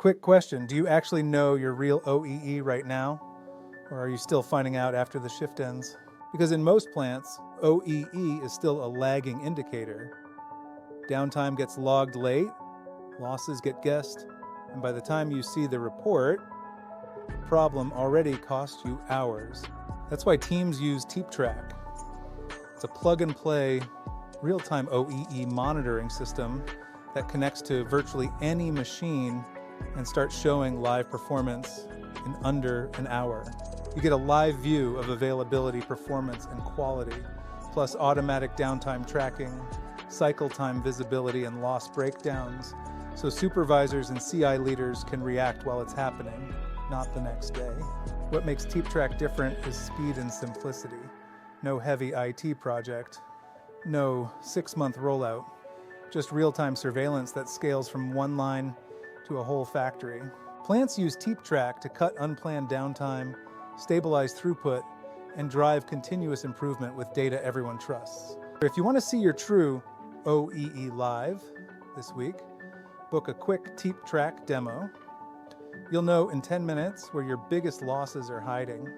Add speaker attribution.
Speaker 1: Quick question, do you actually know your real OEE right now? Or are you still finding out after the shift ends? Because in most plants, OEE is still a lagging indicator. Downtime gets logged late, losses get guessed, and by the time you see the report, the problem already cost you hours. That's why teams use TeepTrak. It's a plug-and-play, real-time OEE monitoring system that connects to virtually any machine and starts showing live performance in under an hour. You get a live view of availability, performance, and quality, plus automatic downtime tracking, cycle time visibility, and loss breakdowns, so supervisors and CI leaders can react while it's happening, not the next day. What makes TeepTrak different is speed and simplicity. No heavy IT project, no 6-month rollout, just real-time surveillance that scales from one line to a whole factory. Plants use TeepTrak to cut unplanned downtime, stabilize throughput, and drive continuous improvement with data everyone trusts. If you want to see your true OEE live this week, book a quick TeepTrak demo. You'll know in 10 minutes where your biggest losses are hiding.